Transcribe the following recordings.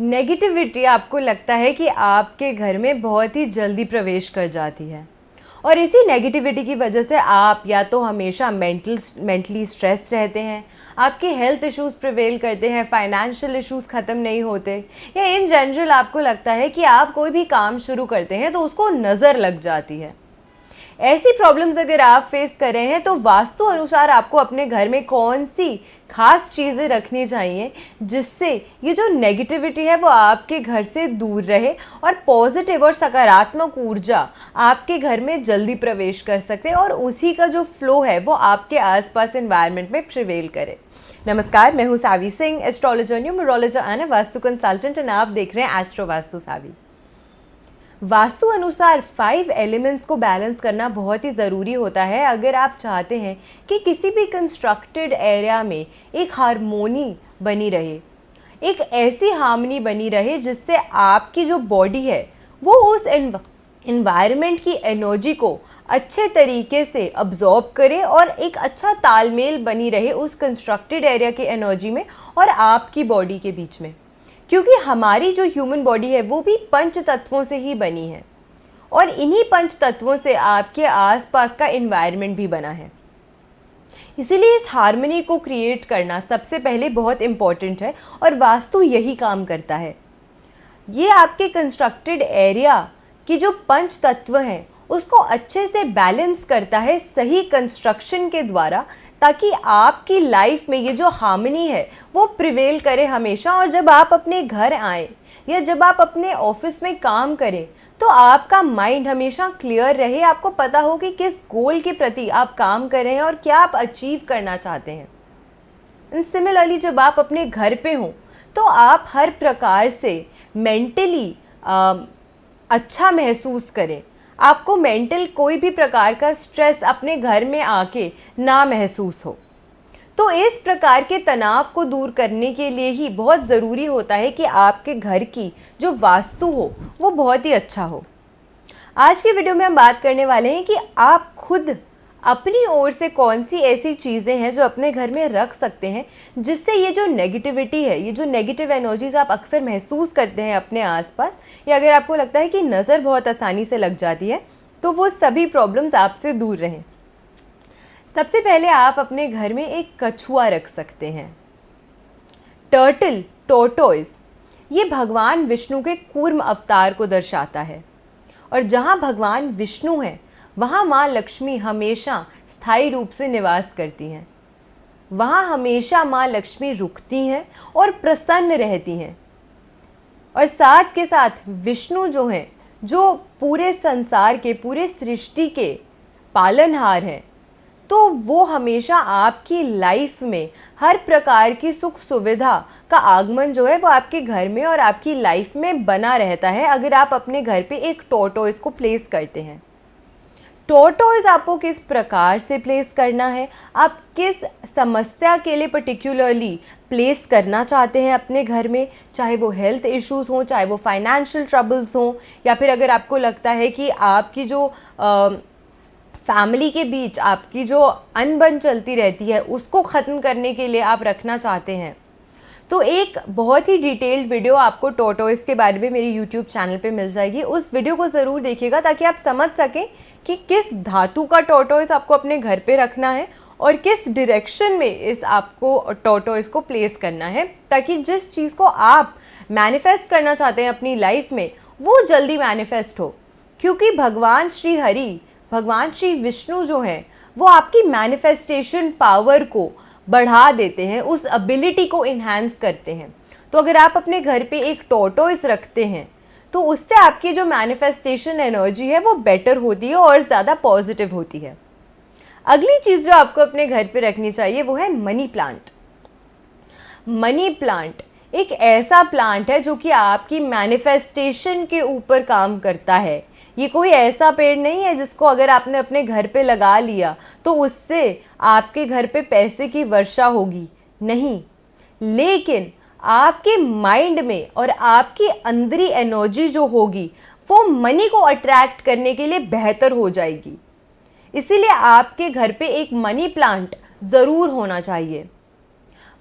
Negativity आपको लगता है कि आपके घर में बहुत ही जल्दी प्रवेश कर जाती है और इसी नेगेटिविटी की वजह से आप या तो हमेशा मेंटली स्ट्रेस रहते हैं, आपके हेल्थ इश्यूज़ प्रिवेल करते हैं, फाइनेंशियल इश्यूज़ ख़त्म नहीं होते, या इन जनरल आपको लगता है कि आप कोई भी काम शुरू करते हैं तो उसको नज़र लग जाती है। ऐसी प्रॉब्लम्स अगर आप फेस कर रहे हैं तो वास्तु अनुसार आपको अपने घर में कौन सी खास चीज़ें रखनी चाहिए जिससे ये जो नेगेटिविटी है वो आपके घर से दूर रहे और पॉजिटिव और सकारात्मक ऊर्जा आपके घर में जल्दी प्रवेश कर सके और उसी का जो फ्लो है वो आपके आसपास एनवायरनमेंट में प्रिवेल करे। नमस्कार, मैं हूँ Saavi Singh, astrologer, numerologist and vastu consultant, और आप देख रहे हैं एस्ट्रो वास्तु सावी। वास्तु अनुसार 5 एलिमेंट्स को बैलेंस करना बहुत ही ज़रूरी होता है अगर आप चाहते हैं कि किसी भी कंस्ट्रक्टेड एरिया में एक हारमोनी बनी रहे, एक ऐसी हार्मनी बनी रहे जिससे आपकी जो बॉडी है वो उस एनवायरनमेंट की एनर्जी को अच्छे तरीके से अब्जॉर्ब करे और एक अच्छा तालमेल बनी रहे उस कंस्ट्रक्टेड एरिया की एनर्जी में और आपकी बॉडी के बीच में। क्योंकि हमारी जो ह्यूमन बॉडी है वो भी पंच तत्वों से ही बनी है और इन्हीं पंच तत्वों से आपके आसपास का एनवायरनमेंट भी बना है। इसीलिए इस हार्मनी को क्रिएट करना सबसे पहले बहुत इम्पॉर्टेंट है और वास्तु यही काम करता है। ये आपके कंस्ट्रक्टेड एरिया की जो पंच तत्व हैं उसको अच्छे से बैलेंस करता है सही कंस्ट्रक्शन के द्वारा, ताकि आपकी लाइफ में ये जो हार्मनी है वो प्रिवेल करे हमेशा। और जब आप अपने घर आएँ या जब आप अपने ऑफिस में काम करें तो आपका माइंड हमेशा क्लियर रहे, आपको पता हो कि किस गोल के प्रति आप काम कर रहे हैं और क्या आप अचीव करना चाहते हैं। एंड सिमिलरली जब आप अपने घर पे हों तो आप हर प्रकार से मेंटली अच्छा महसूस करें, आपको मेंटल कोई भी प्रकार का स्ट्रेस अपने घर में आके ना महसूस हो। तो इस प्रकार के तनाव को दूर करने के लिए ही बहुत ज़रूरी होता है कि आपके घर की जो वास्तु हो वो बहुत ही अच्छा हो। आज की वीडियो में हम बात करने वाले हैं कि आप खुद अपनी ओर से कौन सी ऐसी चीज़ें हैं जो अपने घर में रख सकते हैं जिससे ये जो नेगेटिविटी है, ये जो नेगेटिव एनर्जीज आप अक्सर महसूस करते हैं अपने आसपास, या अगर आपको लगता है कि नज़र बहुत आसानी से लग जाती है, तो वो सभी प्रॉब्लम्स आपसे दूर रहें। सबसे पहले आप अपने घर में एक कछुआ रख सकते हैं। टर्टल, टोर्टोइज, ये भगवान विष्णु के कूर्म अवतार को दर्शाता है और जहाँ भगवान विष्णु हैं वहाँ माँ लक्ष्मी हमेशा स्थायी रूप से निवास करती हैं। वहाँ हमेशा माँ लक्ष्मी रुकती हैं और प्रसन्न रहती हैं। और साथ के साथ विष्णु जो हैं, जो पूरे संसार के, पूरे सृष्टि के पालनहार हैं, तो वो हमेशा आपकी लाइफ में हर प्रकार की सुख सुविधा का आगमन जो है वो आपके घर में और आपकी लाइफ में बना रहता है अगर आप अपने घर पे एक टॉर्टोइज को प्लेस करते हैं। टॉर्टोइज आपको किस प्रकार से प्लेस करना है, आप किस समस्या के लिए पर्टिकुलरली प्लेस करना चाहते हैं अपने घर में, चाहे वो हेल्थ इश्यूज़ हों, चाहे वो फाइनेंशियल ट्रबल्स हों, या फिर अगर आपको लगता है कि आपकी जो फैमिली के बीच आपकी जो अनबन चलती रहती है उसको ख़त्म करने के लिए आप रखना चाहते हैं, तो एक बहुत ही डिटेल्ड वीडियो आपको टॉर्टोइज के बारे में मेरे यूट्यूब चैनल पे मिल जाएगी। उस वीडियो को ज़रूर देखिएगा ताकि आप समझ सकें कि किस धातु का टॉर्टोइज आपको अपने घर पे रखना है और किस डायरेक्शन में इस आपको टॉर्टोइज को प्लेस करना है, ताकि जिस चीज़ को आप मैनिफेस्ट करना चाहते हैं अपनी लाइफ में वो जल्दी मैनिफेस्ट हो। क्योंकि भगवान श्री हरि, भगवान श्री विष्णु जो हैं वो आपकी मैनिफेस्टेशन पावर को बढ़ा देते हैं, उस एबिलिटी को इन्हांस करते हैं। तो अगर आप अपने घर पे एक टॉर्टोइज रखते हैं तो उससे आपकी जो मैनिफेस्टेशन एनर्जी है वो बेटर होती है और ज़्यादा पॉजिटिव होती है। अगली चीज़ जो आपको अपने घर पे रखनी चाहिए वो है मनी प्लांट। मनी प्लांट एक ऐसा प्लांट है जो कि आपकी मैनिफेस्टेशन के ऊपर काम करता है। ये कोई ऐसा पेड़ नहीं है जिसको अगर आपने अपने घर पे लगा लिया तो उससे आपके घर पे पैसे की वर्षा होगी, नहीं, लेकिन आपके माइंड में और आपकी अंदरी एनर्जी जो होगी वो मनी को अट्रैक्ट करने के लिए बेहतर हो जाएगी। इसीलिए आपके घर पे एक मनी प्लांट ज़रूर होना चाहिए।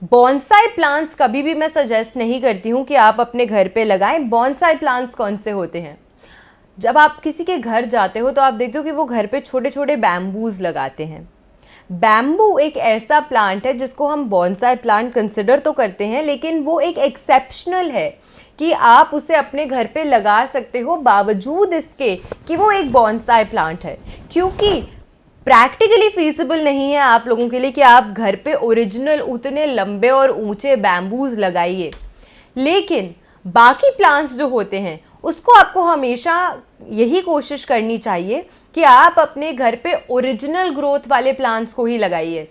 बॉन्साई प्लांट्स कभी भी मैं सजेस्ट नहीं करती हूँ कि आप अपने घर पे लगाएं। बॉन्साई प्लांट्स कौन से होते हैं? जब आप किसी के घर जाते हो तो आप देखते हो कि वो घर पे छोटे छोटे बैम्बूज लगाते हैं। बैम्बू एक ऐसा प्लांट है जिसको हम बॉन्साई प्लांट कंसिडर तो करते हैं, लेकिन वो एक एक्सेप्शनल है कि आप उसे अपने घर पे लगा सकते हो बावजूद इसके कि वो एक बॉन्साई प्लांट है, क्योंकि प्रैक्टिकली फीसिबल नहीं है आप लोगों के लिए कि आप घर पे ओरिजिनल उतने लंबे और ऊंचे बैम्बूज लगाइए। लेकिन बाकी प्लांट्स जो होते हैं उसको आपको हमेशा यही कोशिश करनी चाहिए कि आप अपने घर पे ओरिजिनल ग्रोथ वाले प्लांट्स को ही लगाइए।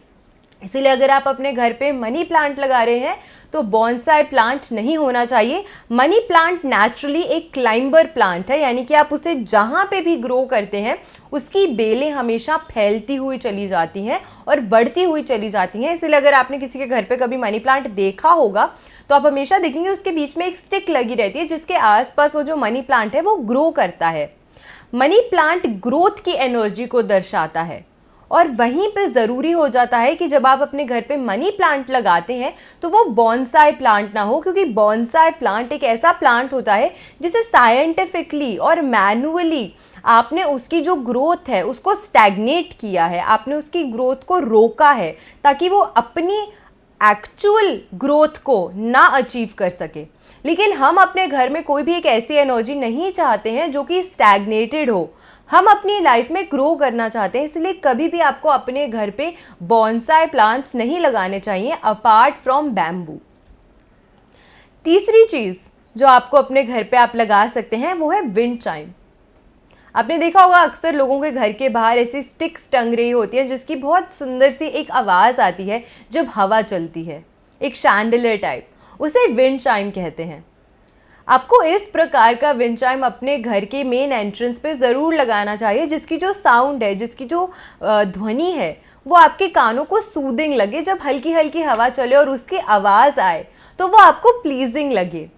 इसीलिए अगर आप अपने घर पे मनी प्लांट लगा रहे हैं तो बॉन्साई प्लांट नहीं होना चाहिए। मनी प्लांट नेचुरली एक क्लाइंबर प्लांट है, यानी कि आप उसे जहाँ पे भी ग्रो करते हैं उसकी बेलें हमेशा फैलती हुई चली जाती हैं और बढ़ती हुई चली जाती हैं। इसलिए अगर आपने किसी के घर पे कभी मनी प्लांट देखा होगा तो आप हमेशा देखेंगे उसके बीच में एक स्टिक लगी रहती है जिसके आसपास वो जो मनी प्लांट है वो ग्रो करता है। मनी प्लांट ग्रोथ की एनर्जी को दर्शाता है और वहीं पे ज़रूरी हो जाता है कि जब आप अपने घर पे मनी प्लांट लगाते हैं तो वो बॉन्साई प्लांट ना हो, क्योंकि बॉन्साई प्लांट एक ऐसा प्लांट होता है जिसे साइंटिफिकली और मैनुअली आपने उसकी जो ग्रोथ है उसको स्टैग्नेट किया है, आपने उसकी ग्रोथ को रोका है ताकि वो अपनी एक्चुअल ग्रोथ को ना अचीव कर सके। लेकिन हम अपने घर में कोई भी एक ऐसी एनर्जी नहीं चाहते हैं जो कि स्टैग्नेटेड हो, हम अपनी लाइफ में ग्रो करना चाहते हैं। इसलिए कभी भी आपको अपने घर पे बॉन्साई प्लांट्स नहीं लगाने चाहिए अपार्ट फ्रॉम बैम्बू। तीसरी चीज़ जो आपको अपने घर पे आप लगा सकते हैं वो है विंड चाइम। आपने देखा होगा अक्सर लोगों के घर के बाहर ऐसी स्टिक्स टंग रही होती हैं जिसकी बहुत सुंदर सी एक आवाज़ आती है जब हवा चलती है, एक शैंडलियर टाइप, उसे विंड चाइम कहते हैं। आपको इस प्रकार का विंड चाइम अपने घर के मेन एंट्रेंस पे ज़रूर लगाना चाहिए, जिसकी जो साउंड है, जिसकी जो ध्वनि है वो आपके कानों को सूदिंग लगे। जब हल्की हल्की हवा चले और उसकी आवाज़ आए तो वो आपको प्लीजिंग लगे।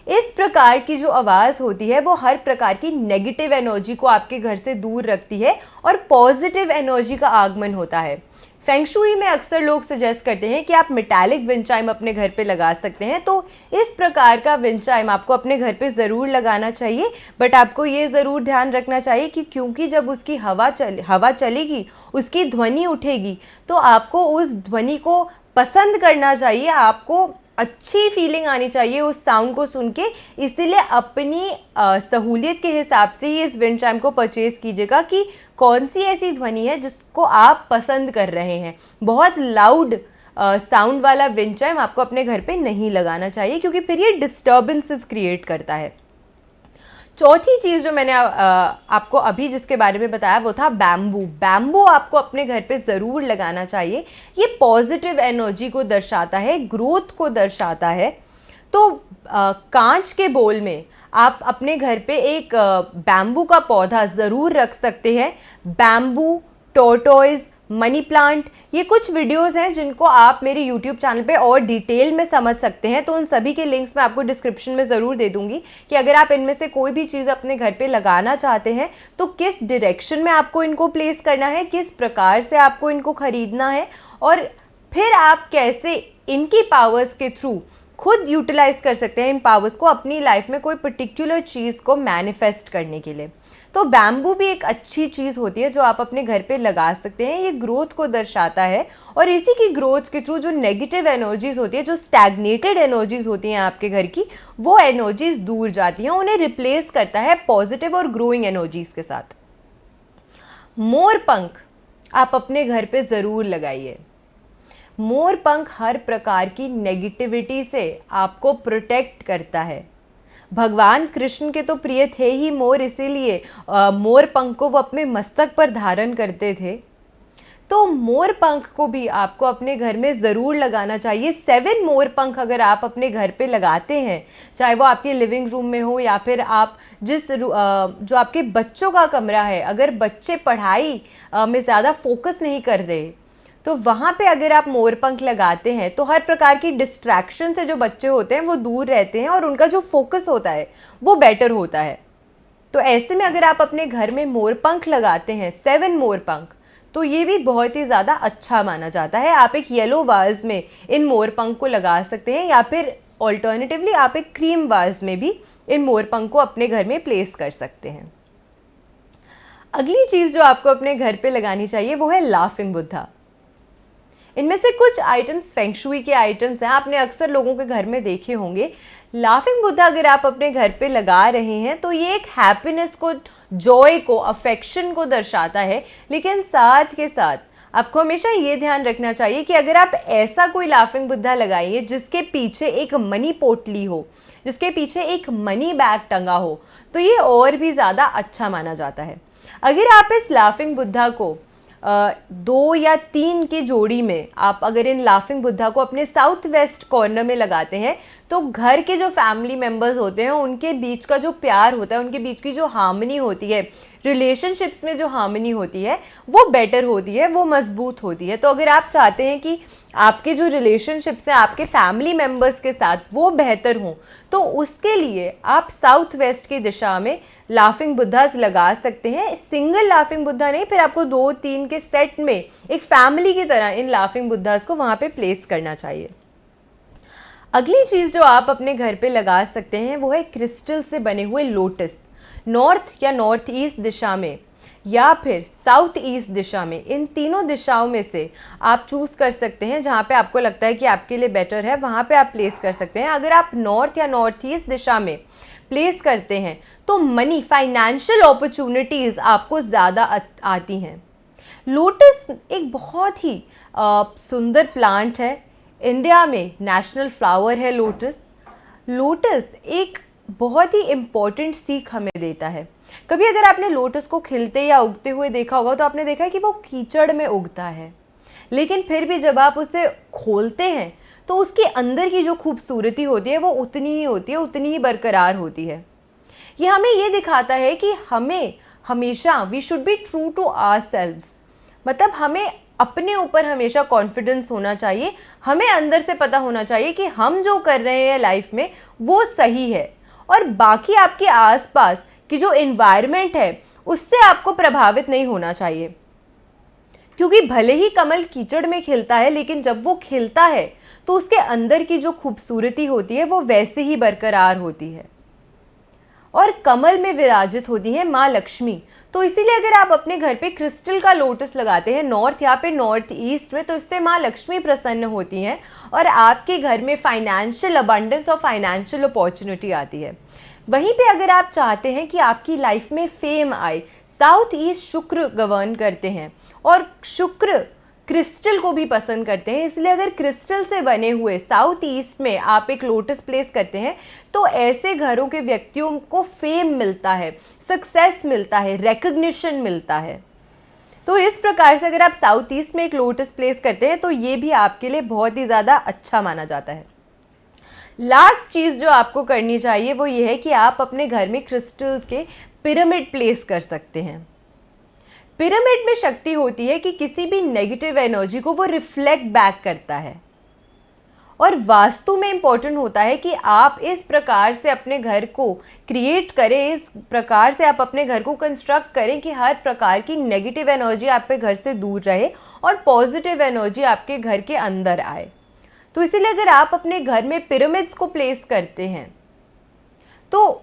इस प्रकार की जो आवाज़ होती है वो हर प्रकार की नेगेटिव एनर्जी को आपके घर से दूर रखती है और पॉजिटिव एनर्जी का आगमन होता है। फेंग शुई में अक्सर लोग सजेस्ट करते हैं कि आप मेटालिक विंड चाइम अपने घर पे लगा सकते हैं, तो इस प्रकार का विंड चाइम आपको अपने घर पे ज़रूर लगाना चाहिए। बट आपको ये ज़रूर ध्यान रखना चाहिए कि क्योंकि जब उसकी हवा चलेगी, उसकी ध्वनि उठेगी, तो आपको उस ध्वनि को पसंद करना चाहिए, आपको अच्छी फीलिंग आनी चाहिए उस साउंड को सुन के। इसीलिए अपनी सहूलियत के हिसाब से ही इस विंड चाइम को परचेज़ कीजिएगा कि कौन सी ऐसी ध्वनि है जिसको आप पसंद कर रहे हैं। बहुत लाउड साउंड वाला विंड चाइम आपको अपने घर पे नहीं लगाना चाहिए, क्योंकि फिर ये डिस्टर्बेंसेस क्रिएट करता है। चौथी चीज़ जो मैंने आपको अभी जिसके बारे में बताया वो था बैम्बू। बैम्बू आपको अपने घर पे ज़रूर लगाना चाहिए। ये पॉजिटिव एनर्जी को दर्शाता है, ग्रोथ को दर्शाता है। तो कांच के बोल में आप अपने घर पे एक बैम्बू का पौधा ज़रूर रख सकते हैं। बैम्बू, टोर्टोइज, मनी प्लांट, ये कुछ वीडियोस हैं जिनको आप मेरे यूट्यूब चैनल पे और डिटेल में समझ सकते हैं, तो उन सभी के लिंक्स मैं आपको डिस्क्रिप्शन में ज़रूर दे दूंगी कि अगर आप इनमें से कोई भी चीज़ अपने घर पे लगाना चाहते हैं तो किस डायरेक्शन में आपको इनको प्लेस करना है, किस प्रकार से आपको इनको ख़रीदना है और फिर आप कैसे इनकी पावर्स के थ्रू खुद यूटिलाइज कर सकते हैं इन पावर्स को अपनी लाइफ में कोई पर्टिकुलर चीज़ को मैनिफेस्ट करने के लिए। तो बैम्बू भी एक अच्छी चीज़ होती है जो आप अपने घर पे लगा सकते हैं। ये ग्रोथ को दर्शाता है और इसी की ग्रोथ के थ्रू जो नेगेटिव एनर्जीज होती है, जो स्टैग्नेटेड एनर्जीज होती हैं आपके घर की, वो एनर्जीज दूर जाती हैं, उन्हें रिप्लेस करता है पॉजिटिव और ग्रोइंग एनर्जीज के साथ। मोर पंख आप अपने घर पे ज़रूर लगाइए। मोर पंख हर प्रकार की नेगेटिविटी से आपको प्रोटेक्ट करता है। भगवान कृष्ण के तो प्रिय थे ही मोर, इसीलिए मोर पंख को वो अपने मस्तक पर धारण करते थे। तो मोर पंख को भी आपको अपने घर में ज़रूर लगाना चाहिए। 7 मोर पंख अगर आप अपने घर पे लगाते हैं, चाहे वो आपके लिविंग रूम में हो या फिर आप जो आपके बच्चों का कमरा है, अगर बच्चे पढ़ाई में ज़्यादा फोकस नहीं कर रहे तो वहाँ पे अगर आप मोर पंख लगाते हैं तो हर प्रकार की डिस्ट्रैक्शन से जो बच्चे होते हैं वो दूर रहते हैं और उनका जो फोकस होता है वो बेटर होता है। तो ऐसे में अगर आप अपने घर में मोर पंख लगाते हैं, 7 मोर पंख, तो ये भी बहुत ही ज़्यादा अच्छा माना जाता है। आप एक येलो वाज में इन मोरपंख को लगा सकते हैं, या फिर ऑल्टरनेटिवली आप एक क्रीम वाज में भी इन मोरपंख को अपने घर में प्लेस कर सकते हैं। अगली चीज़ जो आपको अपने घर पे लगानी चाहिए वो है लाफिंग बुद्धा। इनमें से कुछ आइटम्स फेंगशुई के आइटम्स हैं, आपने अक्सर लोगों के घर में देखे होंगे। लाफिंग बुद्धा अगर आप अपने घर पे लगा रहे हैं तो ये एक हैप्पीनेस को, जॉय को, अफेक्शन को दर्शाता है। लेकिन साथ के साथ आपको हमेशा ये ध्यान रखना चाहिए कि अगर आप ऐसा कोई लाफिंग बुद्धा लगाइए जिसके पीछे एक मनी पोटली हो, जिसके पीछे एक मनी बैग टंगा हो, तो ये और भी ज़्यादा अच्छा माना जाता है। अगर आप इस लाफिंग बुद्धा को 2 या 3 की जोड़ी में, आप अगर इन लाफिंग बुद्धा को अपने साउथ वेस्ट कॉर्नर में लगाते हैं तो घर के जो फैमिली मेम्बर्स होते हैं उनके बीच का जो प्यार होता है, उनके बीच की जो हार्मनी होती है, रिलेशनशिप्स में जो हार्मनी होती है वो बेटर होती है, वो मजबूत होती है। तो अगर आप चाहते हैं कि आपके जो रिलेशनशिप्स हैं आपके फैमिली मेम्बर्स के साथ वो बेहतर हों, तो उसके लिए आप साउथ वेस्ट की दिशा में लाफिंग बुद्धास लगा सकते हैं। सिंगल लाफिंग बुद्धा नहीं, फिर आपको 2-3 के सेट में एक फैमिली की तरह इन लाफिंग बुद्धास को वहाँ पे प्लेस करना चाहिए। अगली चीज़ जो आप अपने घर पे लगा सकते हैं वो है क्रिस्टल से बने हुए लोटस। नॉर्थ या नॉर्थ ईस्ट दिशा में या फिर साउथ ईस्ट दिशा में, इन तीनों दिशाओं में से आप चूज़ कर सकते हैं जहाँ पे आपको लगता है कि आपके लिए बेटर है, वहाँ पे आप प्लेस कर सकते हैं। अगर आप नॉर्थ या नॉर्थ ईस्ट दिशा में प्लेस करते हैं तो मनी, फाइनेंशियल अपॉर्चुनिटीज़ आपको ज़्यादा आती हैं। लोटस एक बहुत ही सुंदर प्लांट है, इंडिया में नेशनल फ्लावर है लोटस। लोटस एक बहुत ही इम्पॉर्टेंट सीख हमें देता है। कभी अगर आपने लोटस को खिलते या उगते हुए देखा होगा तो आपने देखा है कि वो कीचड़ में उगता है, लेकिन फिर भी जब आप उसे खोलते हैं तो उसके अंदर की जो खूबसूरती होती है वो उतनी ही होती है, उतनी ही बरकरार होती है। ये हमें ये दिखाता है कि हमें हमेशा we should be true to ourselves, मतलब हमें अपने ऊपर हमेशा कॉन्फिडेंस होना चाहिए। हमें अंदर से पता होना चाहिए कि हम जो कर रहे हैं लाइफ में वो सही है, और बाकी आपके आसपास की जो एनवायरनमेंट है उससे आपको प्रभावित नहीं होना चाहिए। क्योंकि भले ही कमल कीचड़ में खिलता है, लेकिन जब वो खिलता है तो उसके अंदर की जो खूबसूरती होती है वो वैसे ही बरकरार होती है। और कमल में विराजित होती है माँ लक्ष्मी। तो इसीलिए अगर आप अपने घर पे क्रिस्टल का लोटस लगाते हैं नॉर्थ या पे नॉर्थ ईस्ट में, तो इससे माँ लक्ष्मी प्रसन्न होती हैं और आपके घर में फाइनेंशियल अबंडेंस और फाइनेंशियल अपॉर्चुनिटी आती है। वहीं पे अगर आप चाहते हैं कि आपकी लाइफ में फेम आए, साउथ ईस्ट शुक्र गवर्न करते हैं और शुक्र क्रिस्टल को भी पसंद करते हैं, इसलिए अगर क्रिस्टल से बने हुए साउथ ईस्ट में आप एक लोटस प्लेस करते हैं तो ऐसे घरों के व्यक्तियों को फेम मिलता है, सक्सेस मिलता है, रिकग्निशन मिलता है। तो इस प्रकार से अगर आप साउथ ईस्ट में एक लोटस प्लेस करते हैं तो ये भी आपके लिए बहुत ही ज़्यादा अच्छा माना जाता है। लास्ट चीज़ जो आपको करनी चाहिए वो ये है कि आप अपने घर में क्रिस्टल के पिरामिड प्लेस कर सकते हैं। पिरामिड में शक्ति होती है कि किसी भी नेगेटिव एनर्जी को वो रिफ्लेक्ट बैक करता है, और वास्तु में इंपॉर्टेंट होता है कि आप इस प्रकार से अपने घर को क्रिएट करें, इस प्रकार से आप अपने घर को कंस्ट्रक्ट करें कि हर प्रकार की नेगेटिव एनर्जी आपके घर से दूर रहे और पॉजिटिव एनर्जी आपके घर के अंदर आए। तो इसीलिए अगर आप अपने घर में पिरामिड्स को प्लेस करते हैं तो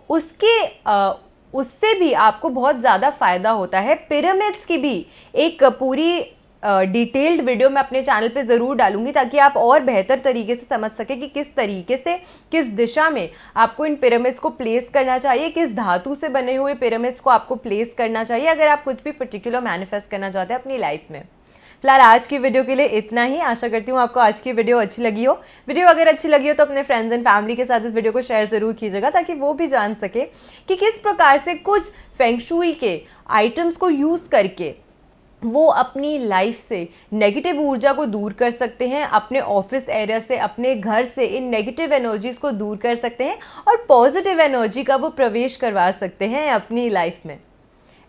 उससे भी आपको बहुत ज़्यादा फ़ायदा होता है। पिरामिड्स की भी एक पूरी डिटेल्ड वीडियो मैं अपने चैनल पे ज़रूर डालूंगी ताकि आप और बेहतर तरीके से समझ सकें कि किस तरीके से, किस दिशा में आपको इन पिरामिड्स को प्लेस करना चाहिए, किस धातु से बने हुए पिरामिड्स को आपको प्लेस करना चाहिए अगर आप कुछ भी पर्टिकुलर मैनिफेस्ट करना चाहते हैं अपनी लाइफ में। फिलहाल आज की वीडियो के लिए इतना ही। आशा करती हूँ आपको आज की वीडियो अच्छी लगी हो। वीडियो अगर अच्छी लगी हो तो अपने फ्रेंड्स एंड फैमिली के साथ इस वीडियो को शेयर ज़रूर कीजिएगा ताकि वो भी जान सके कि किस प्रकार से कुछ फेंगशुई के आइटम्स को यूज़ करके वो अपनी लाइफ से नेगेटिव ऊर्जा को दूर कर सकते हैं, अपने ऑफिस एरिया से, अपने घर से इन नेगेटिव एनर्जीज़ को दूर कर सकते हैं और पॉजिटिव एनर्जी का वो प्रवेश करवा सकते हैं अपनी लाइफ में।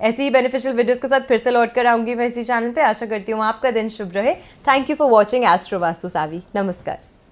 ऐसी ही बेनिफिशियल वीडियोस के साथ फिर से लौट कर आऊँगी मैं इसी चैनल पे। आशा करती हूँ आपका दिन शुभ रहे। Thank you for watching Astro Vastu Saavi. नमस्कार।